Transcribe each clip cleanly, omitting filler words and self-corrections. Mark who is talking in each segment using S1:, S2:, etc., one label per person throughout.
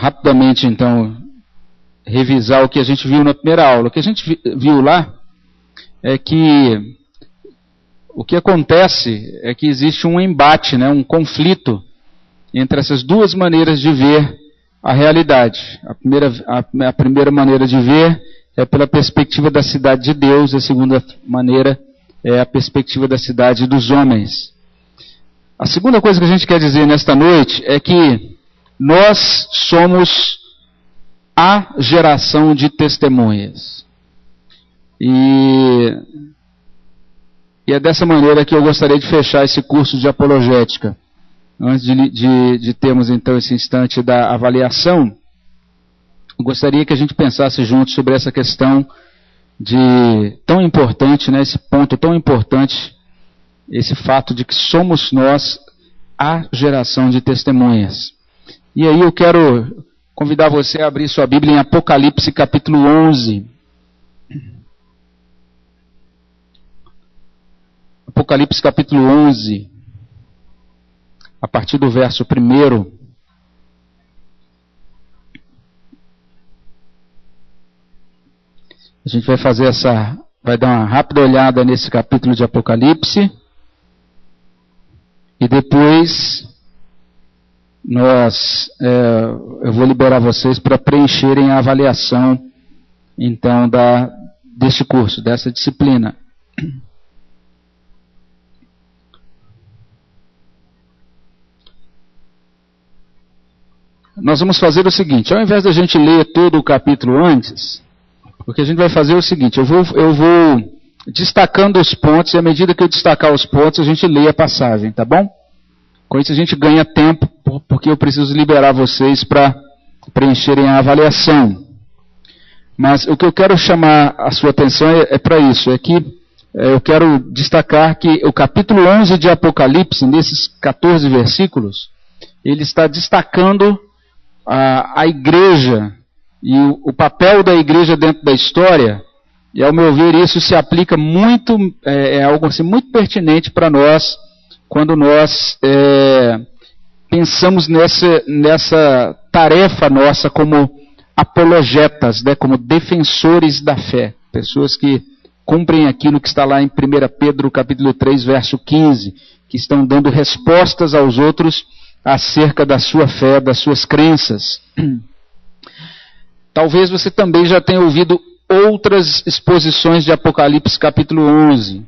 S1: rapidamente, então, revisar o que a gente viu na primeira aula. O que a gente viu lá é que o que acontece é que existe um embate, né, um conflito entre essas duas maneiras de ver a realidade. A primeira maneira de ver é pela perspectiva da cidade de Deus, a segunda maneira é a perspectiva da cidade dos homens. A segunda coisa que a gente quer dizer nesta noite é que nós somos a geração de testemunhas. E é dessa maneira que eu gostaria de fechar esse curso de apologética. Antes de termos então esse instante da avaliação, eu gostaria que a gente pensasse juntos sobre essa questão tão importante, né, esse ponto tão importante, esse fato de que somos nós a geração de testemunhas. E aí eu quero convidar você a abrir sua Bíblia em Apocalipse capítulo 11. Apocalipse capítulo 11. A partir do verso 1. A gente vai dar uma rápida olhada nesse capítulo de Apocalipse. E depois eu vou liberar vocês para preencherem a avaliação, então, deste curso, dessa disciplina. Nós vamos fazer o seguinte, ao invés da gente ler todo o capítulo antes, o que a gente vai fazer é o seguinte, eu vou destacando os pontos, e à medida que eu destacar os pontos, a gente lê a passagem, tá bom? Com isso a gente ganha tempo, porque eu preciso liberar vocês para preencherem a avaliação. Mas o que eu quero chamar a sua atenção é para isso, é que eu quero destacar que o capítulo 11 de Apocalipse, nesses 14 versículos, ele está destacando a igreja e o papel da igreja dentro da história, e ao meu ver isso se aplica muito, é algo assim, muito pertinente para nós, quando nós pensamos nessa tarefa nossa como apologetas, né, como defensores da fé, pessoas que cumprem aquilo que está lá em 1 Pedro capítulo 3, verso 15, que estão dando respostas aos outros acerca da sua fé, das suas crenças. Talvez você também já tenha ouvido outras exposições de Apocalipse capítulo 11.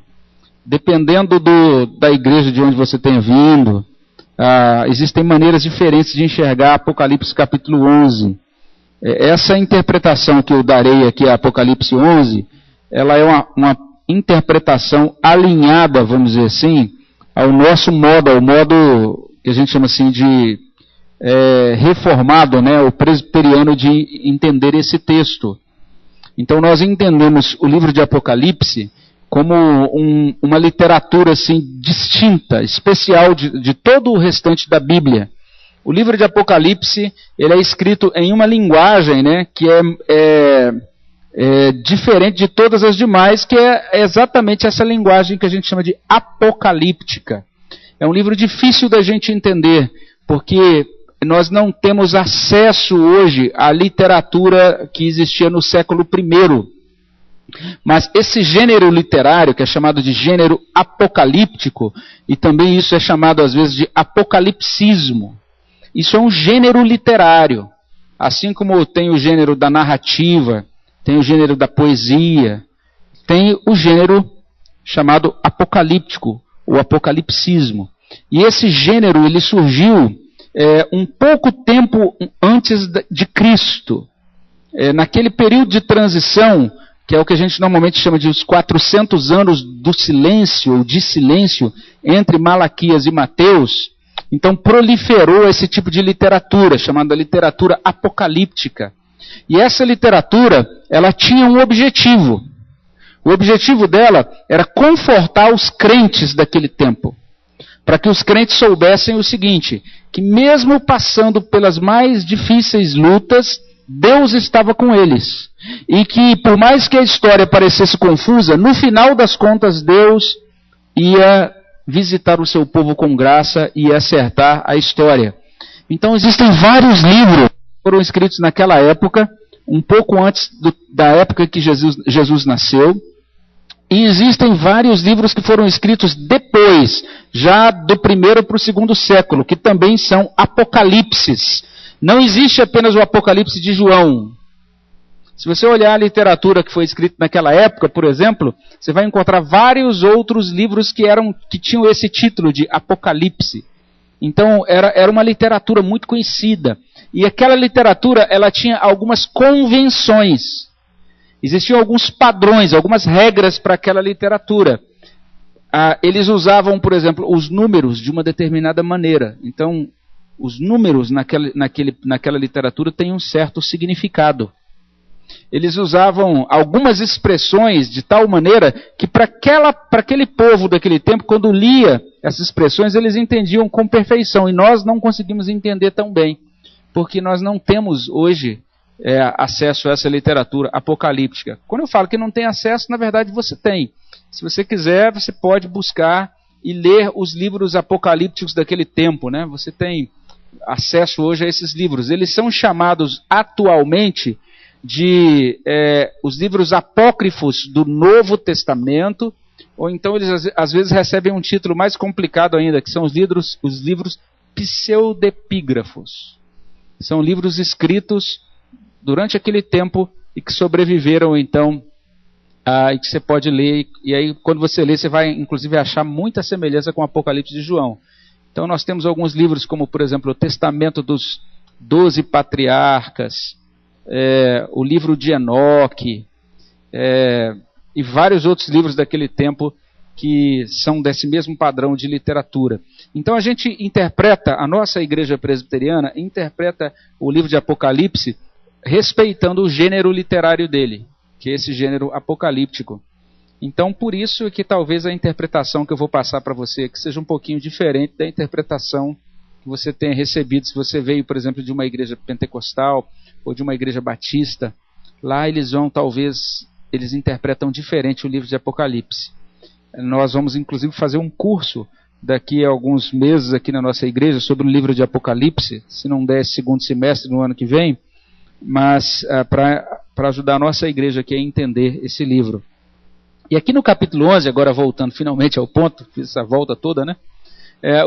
S1: Dependendo da igreja de onde você tenha vindo, existem maneiras diferentes de enxergar Apocalipse capítulo 11. Essa interpretação que eu darei aqui a Apocalipse 11, ela é uma interpretação alinhada, vamos dizer assim, ao nosso modo, ao modo que a gente chama assim de reformado, né, o presbiteriano, de entender esse texto. Então nós entendemos o livro de Apocalipse como uma literatura assim distinta, especial de todo o restante da Bíblia. O livro de Apocalipse, ele é escrito em uma linguagem, né, que é diferente de todas as demais, que é exatamente essa linguagem que a gente chama de apocalíptica. É um livro difícil da gente entender, porque nós não temos acesso hoje à literatura que existia no século I. Mas esse gênero literário, que é chamado de gênero apocalíptico, e também isso é chamado às vezes de apocalipsismo, isso é um gênero literário. Assim como tem o gênero da narrativa, tem o gênero da poesia, tem o gênero chamado apocalíptico, o apocalipsismo. E esse gênero ele surgiu um pouco tempo antes de Cristo. Naquele período de transição, que é o que a gente normalmente chama de os 400 anos do silêncio, ou de silêncio, entre Malaquias e Mateus, então proliferou esse tipo de literatura, chamada literatura apocalíptica. E essa literatura, ela tinha um objetivo. O objetivo dela era confortar os crentes daquele tempo, para que os crentes soubessem o seguinte, que mesmo passando pelas mais difíceis lutas, Deus estava com eles. E que por mais que a história parecesse confusa, no final das contas Deus ia visitar o seu povo com graça e ia acertar a história. Então existem vários livros foram escritos naquela época, um pouco antes da época que Jesus nasceu. E existem vários livros que foram escritos depois, já do primeiro para o segundo século, que também são apocalipses. Não existe apenas o Apocalipse de João. Se você olhar a literatura que foi escrita naquela época, por exemplo, você vai encontrar vários outros livros que tinham esse título de Apocalipse. Então, era uma literatura muito conhecida. E aquela literatura, ela tinha algumas convenções. Existiam alguns padrões, algumas regras para aquela literatura. Eles usavam, por exemplo, os números de uma determinada maneira. Então, os números naquela literatura têm um certo significado. Eles usavam algumas expressões de tal maneira que para aquele povo daquele tempo, quando lia essas expressões, eles entendiam com perfeição. E nós não conseguimos entender tão bem, porque nós não temos hoje acesso a essa literatura apocalíptica. Quando eu falo que não tem acesso, na verdade você tem. Se você quiser, você pode buscar e ler os livros apocalípticos daquele tempo, né? Você tem acesso hoje a esses livros. Eles são chamados atualmente de os livros apócrifos do Novo Testamento, ou então eles às vezes recebem um título mais complicado ainda, que são os livros pseudepígrafos. São livros escritos durante aquele tempo e que sobreviveram então, e que você pode ler, e aí quando você lê você vai inclusive achar muita semelhança com o Apocalipse de João. Então nós temos alguns livros como, por exemplo, o Testamento dos 12 Patriarcas, o livro de Enoque, e vários outros livros daquele tempo que são desse mesmo padrão de literatura. Então a nossa igreja presbiteriana interpreta o livro de Apocalipse respeitando o gênero literário dele, que é esse gênero apocalíptico. Então por isso que talvez a interpretação que eu vou passar para você que seja um pouquinho diferente da interpretação que você tenha recebido, se você veio, por exemplo, de uma igreja pentecostal ou de uma igreja batista. Lá eles interpretam diferente o livro de Apocalipse. Nós vamos inclusive fazer um curso daqui a alguns meses aqui na nossa igreja sobre o livro de Apocalipse, se não der esse segundo semestre no ano que vem, mas para ajudar a nossa igreja aqui a entender esse livro. E aqui no capítulo 11, agora voltando finalmente ao ponto, fiz essa volta toda, né?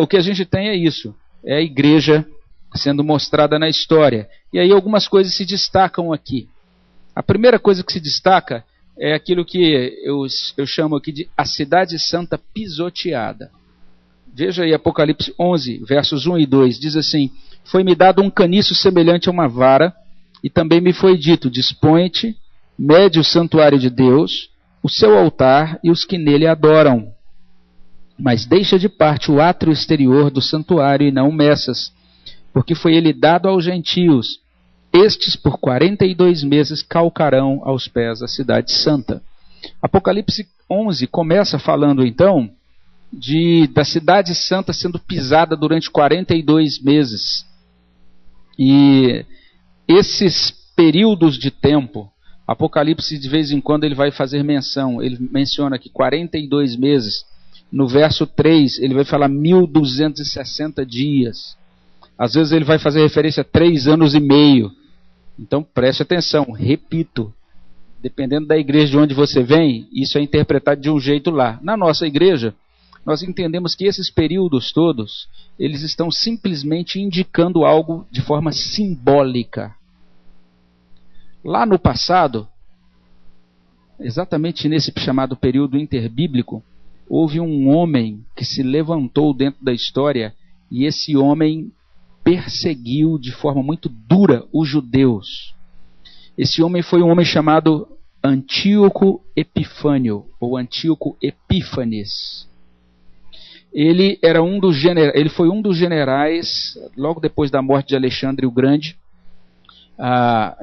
S1: O que a gente tem é isso, é a igreja sendo mostrada na história. E aí algumas coisas se destacam aqui. A primeira coisa que se destaca é aquilo que eu chamo aqui de a cidade santa pisoteada. Veja aí Apocalipse 11, versos 1 e 2, diz assim: foi-me dado um caniço semelhante a uma vara, e também me foi dito, dispõe-te, mede o santuário de Deus, o seu altar e os que nele adoram. Mas deixa de parte o átrio exterior do santuário e não o meças, porque foi ele dado aos gentios. Estes por 42 meses calcarão aos pés da cidade santa. Apocalipse 11 começa falando então da cidade santa sendo pisada durante 42 meses. E esses períodos de tempo, Apocalipse de vez em quando ele vai fazer menção, ele menciona que 42 meses, no verso 3 ele vai falar 1260 dias, às vezes ele vai fazer referência a 3 anos e meio, então preste atenção, repito, dependendo da igreja de onde você vem, isso é interpretado de um jeito lá. Na nossa igreja, nós entendemos que esses períodos todos, eles estão simplesmente indicando algo de forma simbólica. Lá no passado, exatamente nesse chamado período interbíblico, houve um homem que se levantou dentro da história e esse homem perseguiu de forma muito dura os judeus. Esse homem foi um homem chamado Antíoco Epifânio, ou Antíoco Epífanes. Ele foi um dos generais, logo depois da morte de Alexandre o Grande.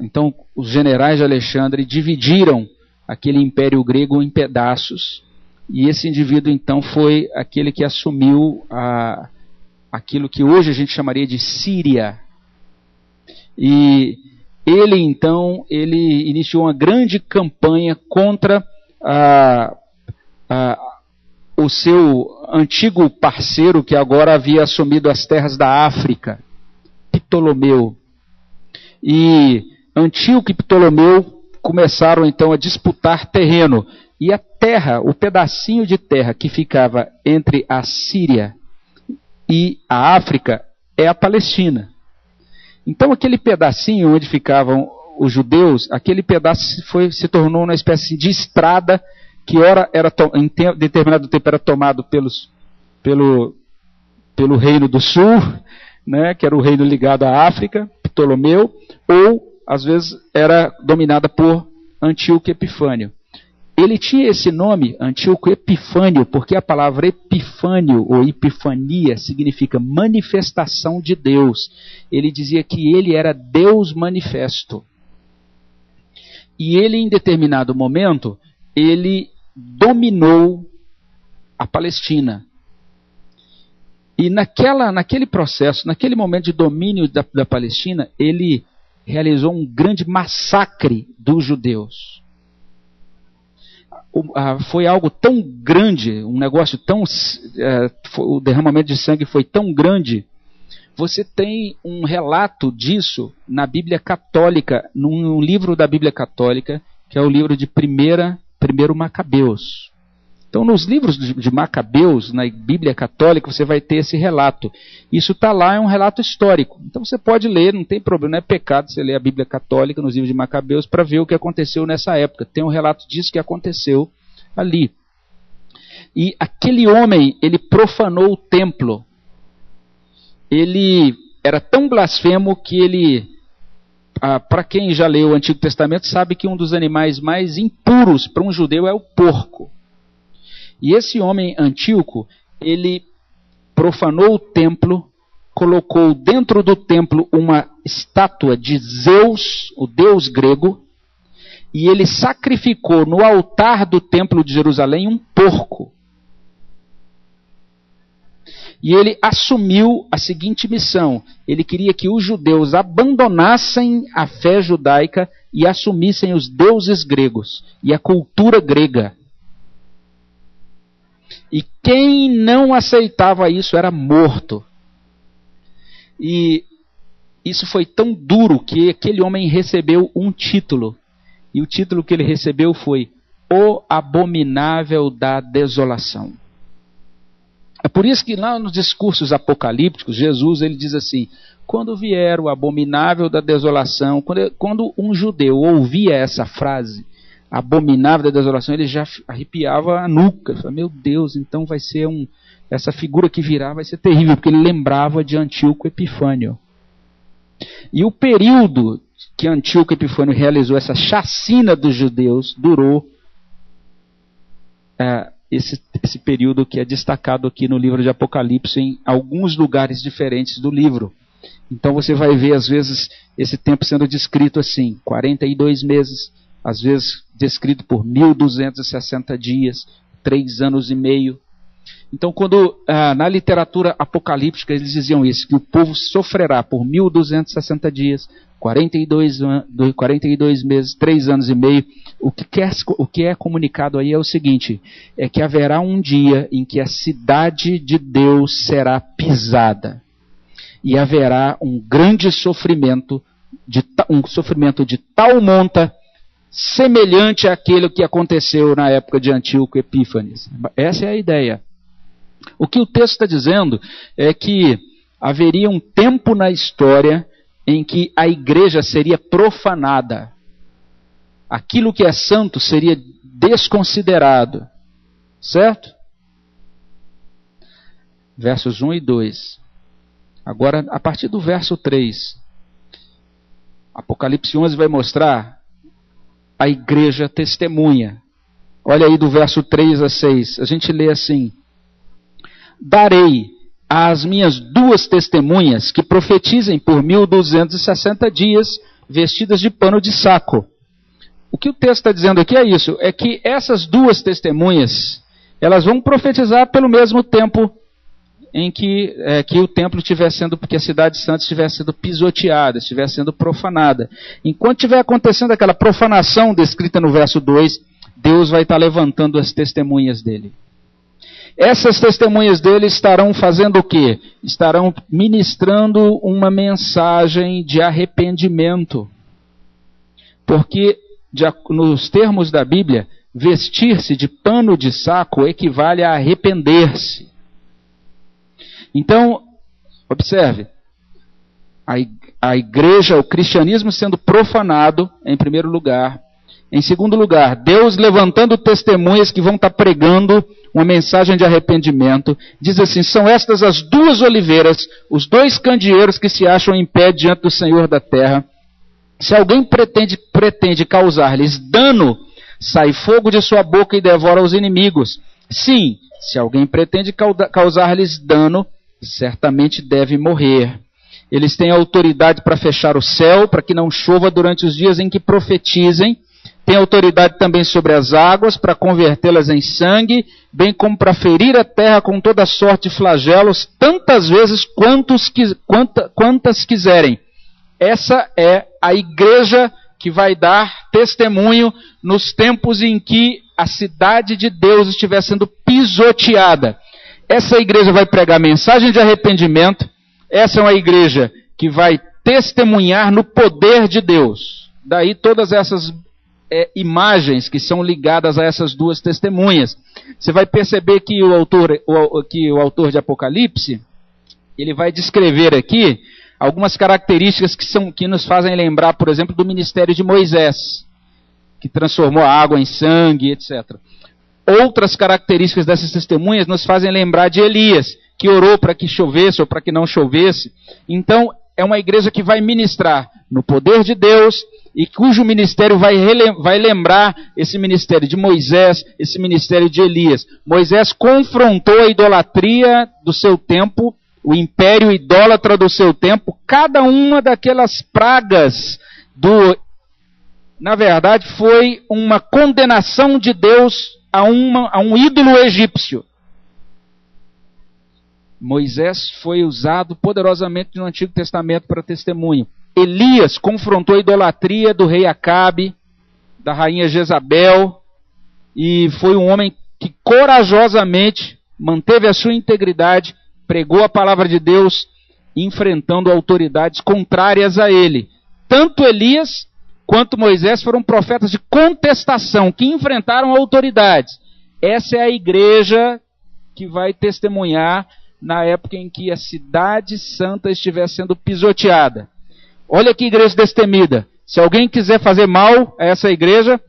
S1: Então, os generais de Alexandre dividiram aquele império grego em pedaços, e esse indivíduo, então, foi aquele que assumiu aquilo que hoje a gente chamaria de Síria. E ele, então, ele iniciou uma grande campanha contra o seu antigo parceiro, que agora havia assumido as terras da África, Ptolomeu. E Antíoco e Ptolomeu começaram então a disputar terreno. E a terra, o pedacinho de terra que ficava entre a Síria e a África é a Palestina. Então aquele pedacinho onde ficavam os judeus, aquele pedaço se tornou uma espécie de estrada que ora era em determinado tempo era tomado pelo reino do sul, né, que era o reino ligado à África, Ptolomeu, ou às vezes era dominada por Antíoco Epifânio. Ele tinha esse nome, Antíoco Epifânio, porque a palavra Epifânio ou Epifania significa manifestação de Deus. Ele dizia que ele era Deus manifesto. E ele, em determinado momento, ele dominou a Palestina. E naquele processo, naquele momento de domínio da Palestina, ele realizou um grande massacre dos judeus. Foi algo tão grande, um negócio tão... o derramamento de sangue foi tão grande. Você tem um relato disso na Bíblia Católica, num livro da Bíblia Católica, que é o livro de primeiro Macabeus. Então, nos livros de Macabeus, na Bíblia Católica, você vai ter esse relato. Isso está lá, é um relato histórico. Então, você pode ler, não tem problema, não é pecado você ler a Bíblia Católica nos livros de Macabeus para ver o que aconteceu nessa época. Tem um relato disso que aconteceu ali. E aquele homem, ele profanou o templo. Ele era tão blasfemo que ele... para quem já leu o Antigo Testamento, sabe que um dos animais mais impuros para um judeu é o porco. E esse homem Antíoco, ele profanou o templo, colocou dentro do templo uma estátua de Zeus, o deus grego, e ele sacrificou no altar do templo de Jerusalém um porco. E ele assumiu a seguinte missão: ele queria que os judeus abandonassem a fé judaica e assumissem os deuses gregos e a cultura grega. E quem não aceitava isso era morto. E isso foi tão duro que aquele homem recebeu um título. E o título que ele recebeu foi O Abominável da Desolação. É por isso que lá nos discursos apocalípticos, Jesus ele diz assim: quando vier o abominável da desolação, quando um judeu ouvia essa frase, abominável da desolação, ele já arrepiava a nuca. Ele falava, meu Deus, então vai ser essa figura que virá vai ser terrível, porque ele lembrava de Antíoco Epifânio. E o período que Antíoco Epifânio realizou essa chacina dos judeus durou esse período que é destacado aqui no livro de Apocalipse em alguns lugares diferentes do livro. Então você vai ver às vezes esse tempo sendo descrito assim, 42 meses, às vezes descrito por 1260 dias, 3 anos e meio. Então quando na literatura apocalíptica eles diziam isso, que o povo sofrerá por 1260 dias, 42 meses, 3 anos e meio, o que é comunicado aí é o seguinte, é que haverá um dia em que a cidade de Deus será pisada, e haverá um grande sofrimento, um sofrimento de tal monta, semelhante àquele que aconteceu na época de Antíoco Epífanes. Essa é a ideia. O que o texto está dizendo é que haveria um tempo na história em que a igreja seria profanada. Aquilo que é santo seria desconsiderado. Certo? Versos 1 e 2. Agora, a partir do verso 3, Apocalipse 11 vai mostrar a igreja testemunha. Olha aí do verso 3 a 6. A gente lê assim: darei às minhas 2 testemunhas que profetizem por 1260 dias, vestidas de pano de saco. O que o texto está dizendo aqui é isso, é que essas 2 testemunhas, elas vão profetizar pelo mesmo tempo em que o templo estiver sendo, porque a cidade santa estiver sendo pisoteada, estiver sendo profanada. Enquanto estiver acontecendo aquela profanação descrita no verso 2, Deus vai estar levantando as testemunhas dele. Essas testemunhas dele estarão fazendo o quê? Estarão ministrando uma mensagem de arrependimento. Porque, nos termos da Bíblia, vestir-se de pano de saco equivale a arrepender-se. Então, observe, a igreja, o cristianismo sendo profanado, em primeiro lugar. Em segundo lugar, Deus levantando testemunhas que vão estar pregando uma mensagem de arrependimento. Diz assim, são estas as duas oliveiras, os dois candeeiros que se acham em pé diante do Senhor da terra. Se alguém pretende causar-lhes dano, sai fogo de sua boca e devora os inimigos. Sim, se alguém pretende causar-lhes dano, certamente deve morrer. Eles têm autoridade para fechar o céu, para que não chova durante os dias em que profetizem. Tem autoridade também sobre as águas, para convertê-las em sangue, bem como para ferir a terra com toda sorte de flagelos, tantas vezes quantas quiserem. Essa é a igreja que vai dar testemunho nos tempos em que a cidade de Deus estiver sendo pisoteada. Essa igreja vai pregar mensagem de arrependimento. Essa é uma igreja que vai testemunhar no poder de Deus. Daí todas essas imagens que são ligadas a essas duas testemunhas. Você vai perceber que o autor de Apocalipse, ele vai descrever aqui algumas características que nos fazem lembrar, por exemplo, do ministério de Moisés, que transformou a água em sangue, etc. Outras características dessas testemunhas nos fazem lembrar de Elias, que orou para que chovesse ou para que não chovesse. Então, é uma igreja que vai ministrar no poder de Deus e cujo ministério vai lembrar esse ministério de Moisés, esse ministério de Elias. Moisés confrontou a idolatria do seu tempo, o império idólatra do seu tempo, cada uma daquelas pragas na verdade, foi uma condenação de Deus a um ídolo egípcio. Moisés foi usado poderosamente no Antigo Testamento para testemunho. Elias confrontou a idolatria do rei Acabe, da rainha Jezabel, e foi um homem que corajosamente manteve a sua integridade, pregou a palavra de Deus, enfrentando autoridades contrárias a ele. Tanto Elias quanto Moisés foram profetas de contestação, que enfrentaram autoridades. Essa é a igreja que vai testemunhar na época em que a cidade santa estiver sendo pisoteada. Olha que igreja destemida. Se alguém quiser fazer mal a essa igreja,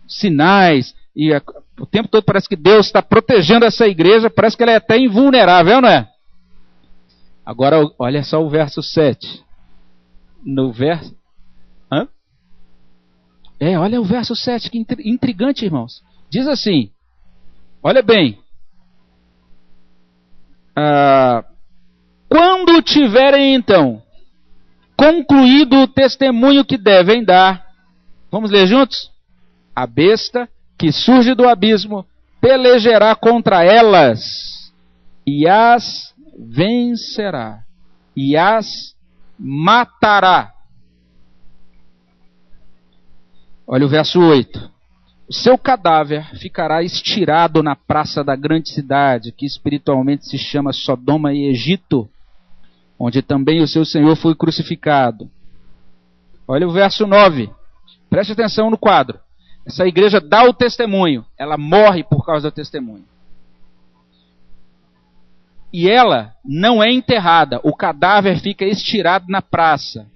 S1: sinais, e o tempo todo parece que Deus está protegendo essa igreja, parece que ela é até invulnerável, não é? Agora, olha só o verso 7. No verso... Hã? Olha o verso 7, que intrigante, irmãos. Diz assim, olha bem. Quando tiverem, então, concluído o testemunho que devem dar, vamos ler juntos? A besta que surge do abismo pelejará contra elas e as vencerá e as matará. Olha o verso 8. O seu cadáver ficará estirado na praça da grande cidade, que espiritualmente se chama Sodoma e Egito, onde também o seu Senhor foi crucificado. Olha o verso 9. Preste atenção no quadro. Essa igreja dá o testemunho. Ela morre por causa do testemunho. E ela não é enterrada. O cadáver fica estirado na praça.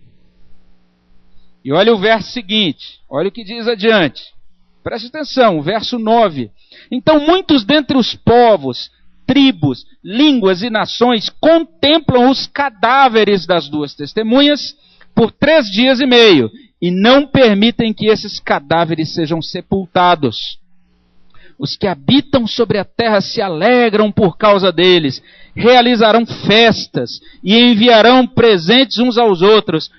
S1: E olha o verso seguinte. Olha o que diz adiante. Preste atenção, verso 9. Então muitos dentre os povos, tribos, línguas e nações contemplam os cadáveres das duas testemunhas por 3 dias e meio e não permitem que esses cadáveres sejam sepultados. Os que habitam sobre a terra se alegram por causa deles, realizarão festas e enviarão presentes uns aos outros.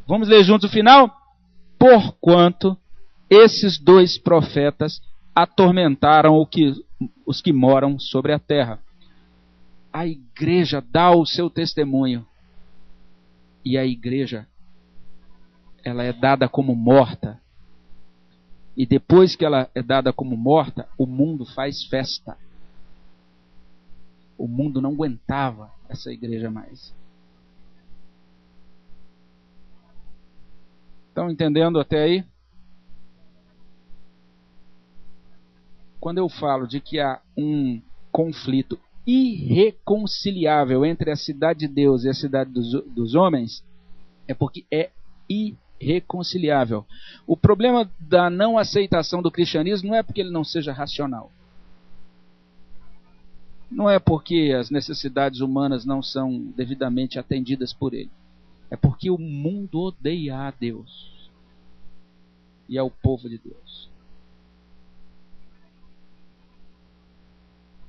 S1: Vamos ler juntos o final? Porquanto esses 2 profetas atormentaram os que moram sobre a terra. A igreja dá o seu testemunho. E a igreja, ela é dada como morta. E depois que ela é dada como morta, o mundo faz festa. O mundo não aguentava essa igreja mais. Estão entendendo até aí? Quando eu falo de que há um conflito irreconciliável entre a cidade de Deus e a cidade dos homens, é porque é irreconciliável. O problema da não aceitação do cristianismo não é porque ele não seja racional. Não é porque as necessidades humanas não são devidamente atendidas por ele. É porque o mundo odeia a Deus e ao povo de Deus.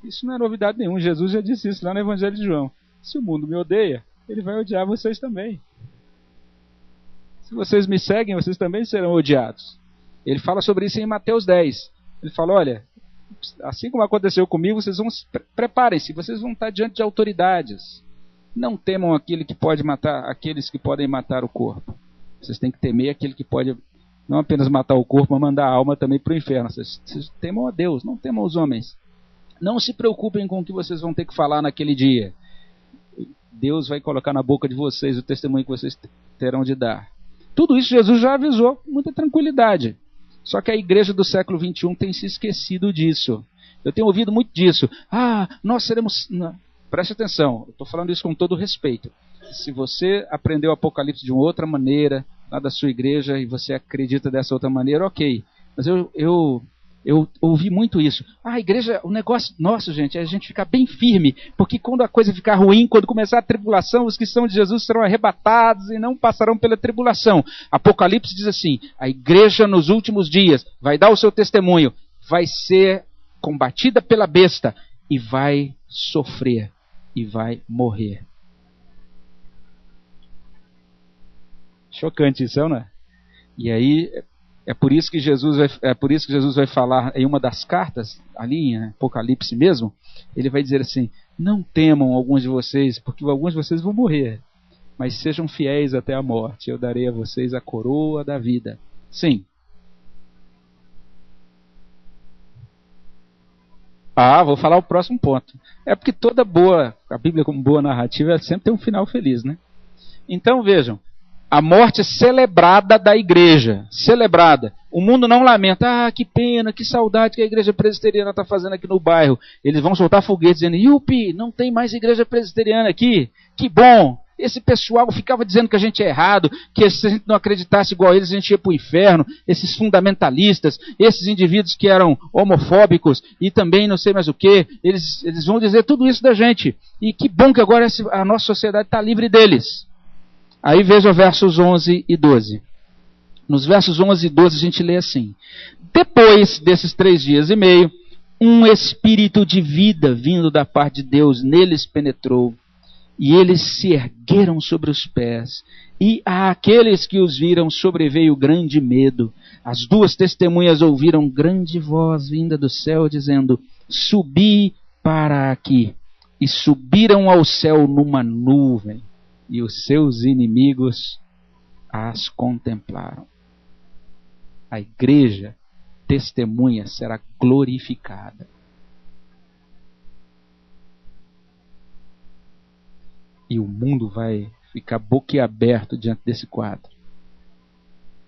S1: Isso não é novidade nenhuma. Jesus já disse isso lá no Evangelho de João. Se o mundo me odeia, ele vai odiar vocês também. Se vocês me seguem, vocês também serão odiados. Ele fala sobre isso em Mateus 10. Ele fala, olha, assim como aconteceu comigo, vocês vão preparem-se, vocês vão estar diante de autoridades. Não temam aquele que pode matar, aqueles que podem matar o corpo. Vocês têm que temer aquele que pode não apenas matar o corpo, mas mandar a alma também para o inferno. Vocês temam a Deus, não temam os homens. Não se preocupem com o que vocês vão ter que falar naquele dia. Deus vai colocar na boca de vocês o testemunho que vocês terão de dar. Tudo isso Jesus já avisou com muita tranquilidade. Só que a igreja do século XXI tem se esquecido disso. Eu tenho ouvido muito disso. Nós seremos... Não. Preste atenção, eu estou falando isso com todo respeito. Se você aprendeu o Apocalipse de uma outra maneira, lá da sua igreja, e você acredita dessa outra maneira, ok. Mas eu ouvi muito isso. A igreja, o negócio nosso, gente, é a gente ficar bem firme, porque quando a coisa ficar ruim, quando começar a tribulação, os que são de Jesus serão arrebatados e não passarão pela tribulação. Apocalipse diz assim, a igreja nos últimos dias vai dar o seu testemunho, vai ser combatida pela besta e vai sofrer e vai morrer. Chocante isso, não é? E aí é por isso que Jesus vai falar em uma das cartas, ali em Apocalipse mesmo, ele vai dizer assim, não temam alguns de vocês, porque alguns de vocês vão morrer, mas sejam fiéis até a morte, eu darei a vocês a coroa da vida. Sim. Vou falar o próximo ponto. É porque a Bíblia como boa narrativa, ela sempre tem um final feliz, né? Então vejam, a morte celebrada da igreja, celebrada. O mundo não lamenta, que pena, que saudade que a igreja presbiteriana está fazendo aqui no bairro. Eles vão soltar foguetes dizendo, yupi, não tem mais igreja presbiteriana aqui, que bom. Esse pessoal ficava dizendo que a gente é errado, que se a gente não acreditasse igual a eles, a gente ia para o inferno. Esses fundamentalistas, esses indivíduos que eram homofóbicos e também não sei mais o que, eles vão dizer tudo isso da gente. E que bom que agora a nossa sociedade está livre deles. Aí veja versos 11 e 12. Nos versos 11 e 12 a gente lê assim. Depois desses 3 dias e meio, um espírito de vida vindo da parte de Deus neles penetrou. E eles se ergueram sobre os pés. E àqueles que os viram sobreveio grande medo. As 2 testemunhas ouviram grande voz vinda do céu, dizendo, subi para aqui. E subiram ao céu numa nuvem. E os seus inimigos as contemplaram. A igreja testemunha será glorificada. E o mundo vai ficar boquiaberto diante desse quadro.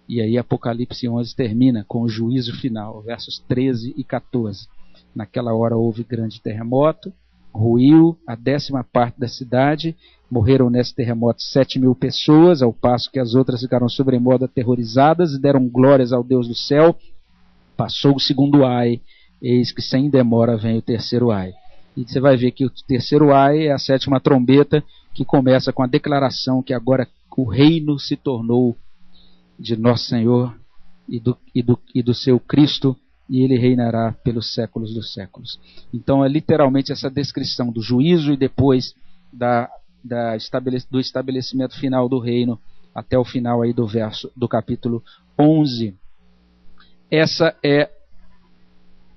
S1: E aí Apocalipse 11 termina com o juízo final, versos 13 e 14. Naquela hora houve grande terremoto, ruiu a 10ª parte da cidade, morreram nesse terremoto 7.000 pessoas, ao passo que as outras ficaram sobremodo aterrorizadas e deram glórias ao Deus do céu. Passou o 2º ai, eis que sem demora vem o 3º ai. E você vai ver que o 3º ai é a 7ª trombeta, que começa com a declaração que agora o reino se tornou de nosso Senhor e do seu Cristo, e ele reinará pelos séculos dos séculos. Então é literalmente essa descrição do juízo e depois do estabelecimento final do reino, até o final aí do capítulo 11. Essa é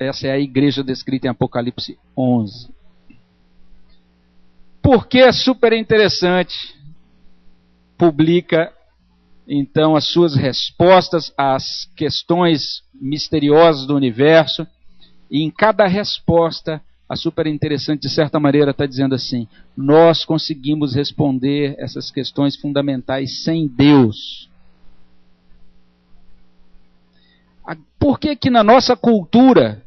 S1: a igreja descrita em Apocalipse 11. Porque é super interessante, publica então as suas respostas às questões misteriosas do universo, e em cada resposta a super interessante, de certa maneira, está dizendo assim: nós conseguimos responder essas questões fundamentais sem Deus. Por que que na nossa cultura,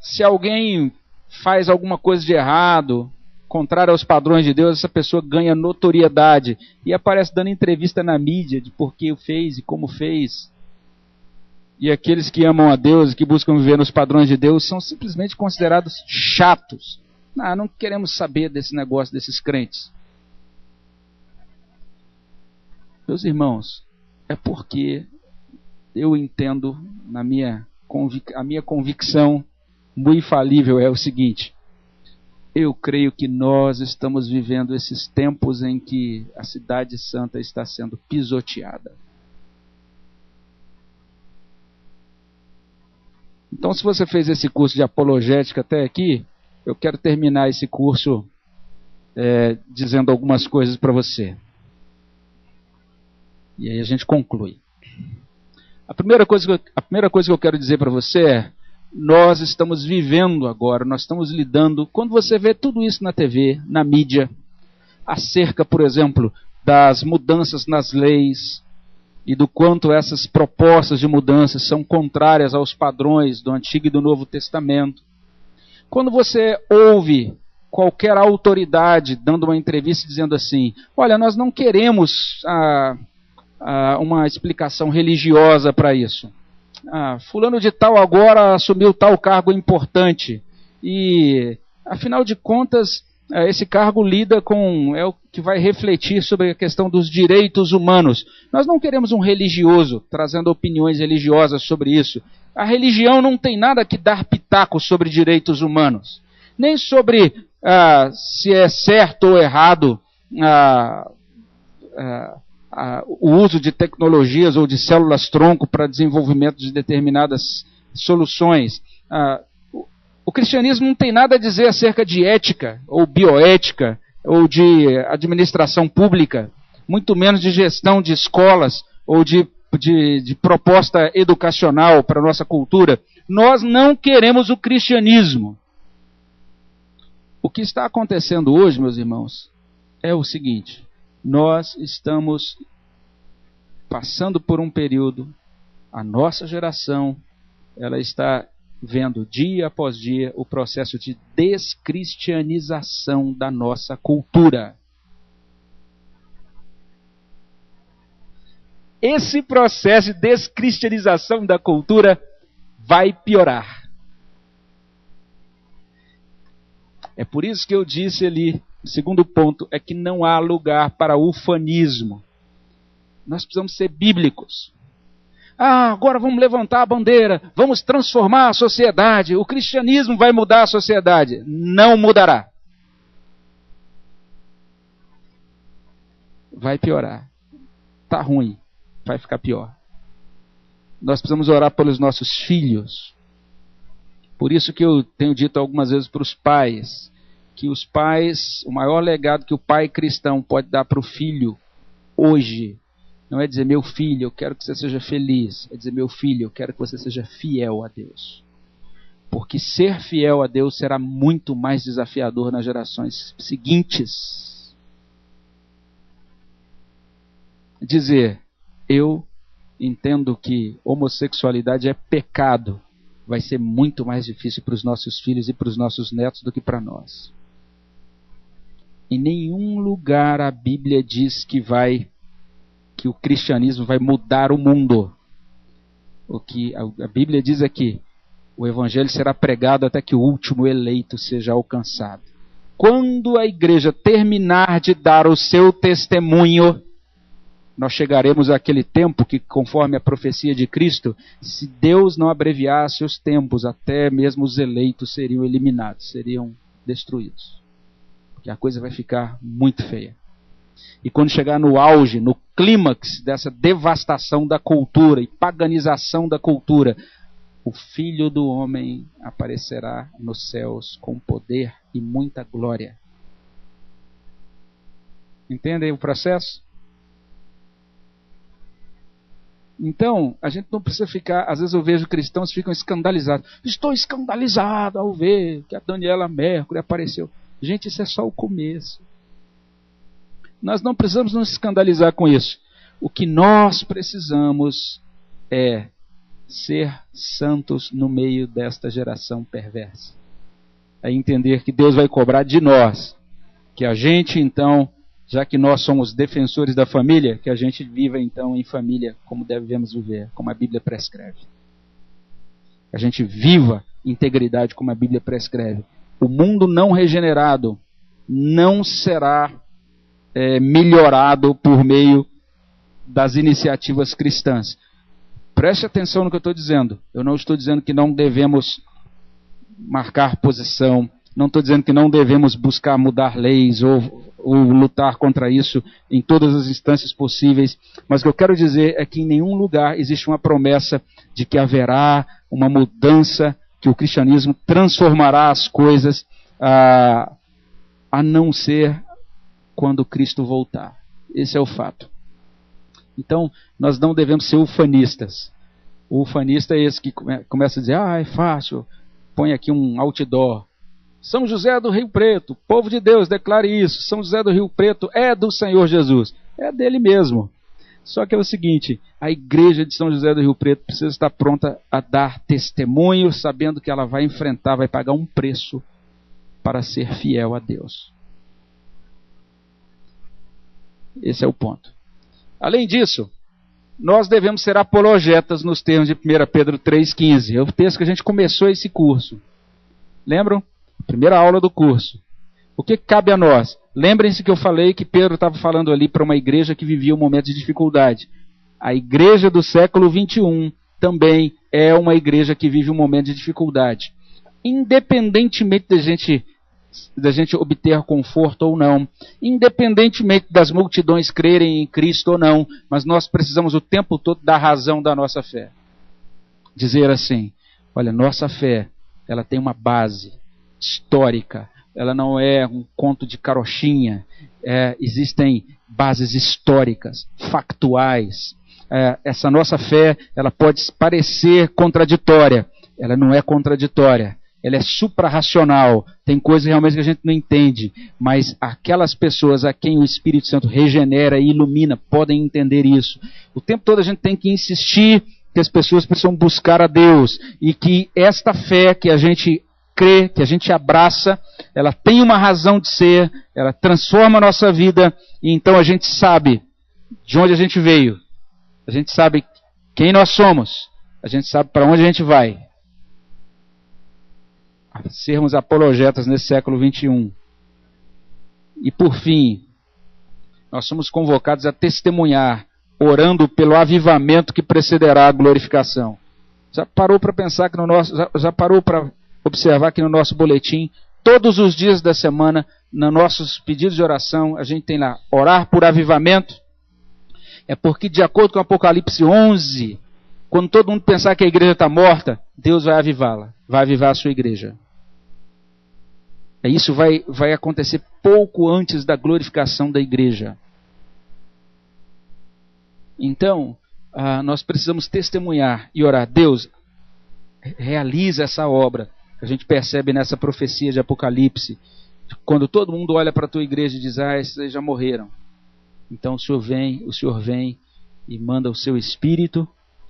S1: se alguém faz alguma coisa de errado, contrário aos padrões de Deus, essa pessoa ganha notoriedade e aparece dando entrevista na mídia de por que fez e como fez? E aqueles que amam a Deus e que buscam viver nos padrões de Deus são simplesmente considerados chatos. Não queremos saber desse negócio desses crentes. Meus irmãos, é porque eu entendo, a minha convicção muito infalível é o seguinte: eu creio que nós estamos vivendo esses tempos em que a cidade santa está sendo pisoteada. Então, se você fez esse curso de apologética até aqui, eu quero terminar esse curso dizendo algumas coisas para você. E aí a gente conclui. A primeira coisa que eu quero dizer para você é: nós estamos vivendo agora, nós estamos lidando, quando você vê tudo isso na TV, na mídia, acerca, por exemplo, das mudanças nas leis, e do quanto essas propostas de mudanças são contrárias aos padrões do Antigo e do Novo Testamento. Quando você ouve qualquer autoridade dando uma entrevista dizendo assim: olha, nós não queremos uma explicação religiosa para isso. Fulano de tal agora assumiu tal cargo importante e, afinal de contas, esse cargo lida com, é o que vai refletir sobre a questão dos direitos humanos. Nós não queremos um religioso trazendo opiniões religiosas sobre isso. A religião não tem nada que dar pitaco sobre direitos humanos, nem sobre se é certo ou errado o uso de tecnologias ou de células-tronco para desenvolvimento de determinadas soluções. O cristianismo não tem nada a dizer acerca de ética, ou bioética, ou de administração pública, muito menos de gestão de escolas, ou de proposta educacional para a nossa cultura. Nós não queremos o cristianismo. O que está acontecendo hoje, meus irmãos, é o seguinte: nós estamos passando por um período, a nossa geração, ela está vendo dia após dia o processo de descristianização da nossa cultura. Esse processo de descristianização da cultura vai piorar. É por isso que eu disse ali, o segundo ponto é que não há lugar para ufanismo. Nós precisamos ser bíblicos. Agora vamos levantar a bandeira, vamos transformar a sociedade, o cristianismo vai mudar a sociedade. Não mudará. Vai piorar. Está ruim, vai ficar pior. Nós precisamos orar pelos nossos filhos. Por isso que eu tenho dito algumas vezes para os pais, que os pais, o maior legado que o pai cristão pode dar para o filho hoje, não é dizer: meu filho, eu quero que você seja feliz. É dizer: meu filho, eu quero que você seja fiel a Deus. Porque ser fiel a Deus será muito mais desafiador nas gerações seguintes. Dizer: eu entendo que homossexualidade é pecado, vai ser muito mais difícil para os nossos filhos e para os nossos netos do que para nós. Em nenhum lugar a Bíblia diz que o cristianismo vai mudar o mundo. O que a Bíblia diz é que o evangelho será pregado até que o último eleito seja alcançado. Quando a igreja terminar de dar o seu testemunho, nós chegaremos àquele tempo que, conforme a profecia de Cristo, se Deus não abreviasse os tempos, até mesmo os eleitos seriam eliminados, seriam destruídos. Porque a coisa vai ficar muito feia. E quando chegar no auge, no clímax dessa devastação da cultura e paganização da cultura, o Filho do Homem aparecerá nos céus com poder e muita glória. Entendem o processo? Então, a gente não precisa ficar... Às vezes eu vejo cristãos que ficam escandalizados. Estou escandalizado ao ver que a Daniela Mercury apareceu. Gente, isso é só o começo. Nós não precisamos nos escandalizar com isso. O que nós precisamos é ser santos no meio desta geração perversa. É entender que Deus vai cobrar de nós. Que a gente, então, já que nós somos defensores da família, que a gente viva, então, em família como devemos viver, como a Bíblia prescreve. Que a gente viva integridade como a Bíblia prescreve. O mundo não regenerado não será melhorado por meio das iniciativas cristãs. Preste atenção no que eu estou dizendo. Eu não estou dizendo que não devemos marcar posição, não estou dizendo que não devemos buscar mudar leis ou lutar contra isso em todas as instâncias possíveis, mas o que eu quero dizer é que em nenhum lugar existe uma promessa de que haverá uma mudança, que o cristianismo transformará as coisas, a não ser quando Cristo voltar. Esse é o fato. Então, nós não devemos ser ufanistas. O ufanista é esse que começa a dizer, é fácil, põe aqui um outdoor. São José do Rio Preto, povo de Deus, declare isso. São José do Rio Preto é do Senhor Jesus. É dele mesmo. Só que é o seguinte, a igreja de São José do Rio Preto precisa estar pronta a dar testemunho, sabendo que ela vai enfrentar, vai pagar um preço para ser fiel a Deus. Esse é o ponto. Além disso, nós devemos ser apologetas nos termos de 1 Pedro 3,15. É o texto que a gente começou esse curso. Lembram? Primeira aula do curso. O que cabe a nós? Lembrem-se que eu falei que Pedro estava falando ali para uma igreja que vivia um momento de dificuldade. A igreja do século 21 também é uma igreja que vive um momento de dificuldade. Independentemente da gente obter conforto ou não, independentemente das multidões crerem em Cristo ou não, mas nós precisamos o tempo todo da razão da nossa fé. Dizer assim, olha, nossa fé, ela tem uma base histórica, ela não é um conto de carochinha, existem bases históricas, factuais. Essa nossa fé, ela pode parecer contraditória, ela não é contraditória, ela é suprarracional, tem coisas realmente que a gente não entende, mas aquelas pessoas a quem o Espírito Santo regenera e ilumina podem entender isso. O tempo todo a gente tem que insistir que as pessoas precisam buscar a Deus e que esta fé que a gente crê, que a gente abraça, ela tem uma razão de ser, ela transforma a nossa vida, e então a gente sabe de onde a gente veio, a gente sabe quem nós somos, a gente sabe para onde a gente vai. A sermos apologetas nesse século 21. E por fim, nós somos convocados a testemunhar, orando pelo avivamento que precederá a glorificação. Já parou para pensar que já parou para observar que no nosso boletim, todos os dias da semana, nos nossos pedidos de oração, a gente tem lá, orar por avivamento? É porque, de acordo com Apocalipse 11, quando todo mundo pensar que a igreja está morta, Deus vai avivá-la, vai avivar a sua igreja. Isso vai acontecer pouco antes da glorificação da igreja. Então, nós precisamos testemunhar e orar. Deus, realiza essa obra. A gente percebe nessa profecia de Apocalipse, quando todo mundo olha para a tua igreja e diz, esses já morreram. Então o Senhor vem e manda o seu Espírito,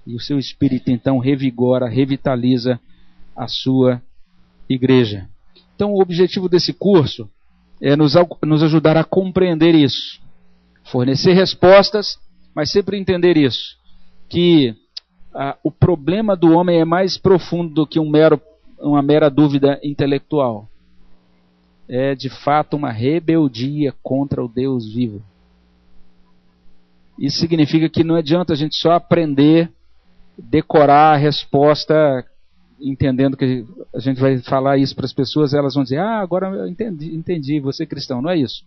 S1: e o seu Espírito então revigora, revitaliza a sua igreja. Então o objetivo desse curso é nos ajudar a compreender isso, fornecer respostas, mas sempre entender isso, que o problema do homem é mais profundo do que uma mera dúvida intelectual. É de fato uma rebeldia contra o Deus vivo. Isso significa que não adianta a gente só aprender, decorar a resposta, entendendo que a gente vai falar isso para as pessoas, elas vão dizer, agora eu entendi, você é cristão. Não é isso.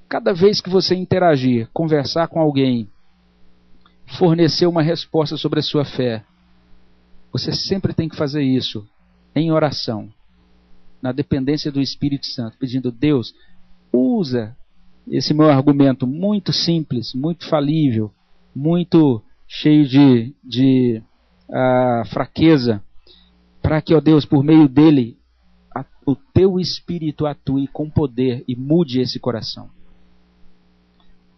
S1: Cada vez que você interagir, conversar com alguém, fornecer uma resposta sobre a sua fé, você sempre tem que fazer isso em oração, na dependência do Espírito Santo, pedindo, Deus, usa esse meu argumento muito simples, muito falível, muito cheio de fraqueza, para que, ó Deus, por meio dele, o teu Espírito atue com poder e mude esse coração.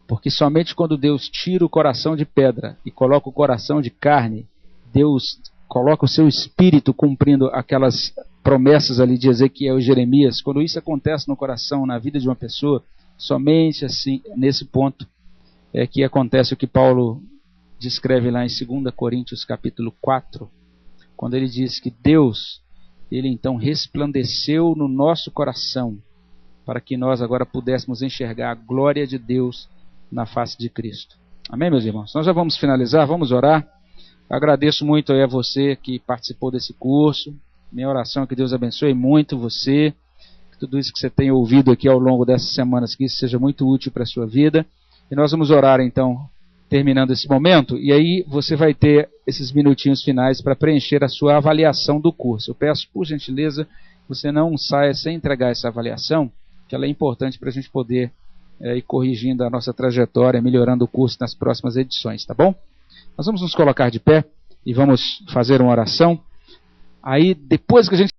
S1: Porque somente quando Deus tira o coração de pedra e coloca o coração de carne, Deus coloca o seu Espírito cumprindo aquelas promessas ali de Ezequiel e Jeremias. Quando isso acontece no coração, na vida de uma pessoa, somente assim, nesse ponto, é que acontece o que Paulo descreve lá em 2 Coríntios capítulo 4, quando ele diz que Deus, ele então resplandeceu no nosso coração, para que nós agora pudéssemos enxergar a glória de Deus na face de Cristo. Amém, meus irmãos? Nós já vamos finalizar, vamos orar. Agradeço muito aí a você que participou desse curso. Minha oração é que Deus abençoe muito você, que tudo isso que você tem ouvido aqui ao longo dessas semanas, que isso seja muito útil para a sua vida. E nós vamos orar então, terminando esse momento, e aí você vai ter esses minutinhos finais para preencher a sua avaliação do curso. Eu peço, por gentileza, que você não saia sem entregar essa avaliação, que ela é importante para a gente poder ir corrigindo a nossa trajetória, melhorando o curso nas próximas edições, tá bom? Nós vamos nos colocar de pé e vamos fazer uma oração. Aí, depois que a gente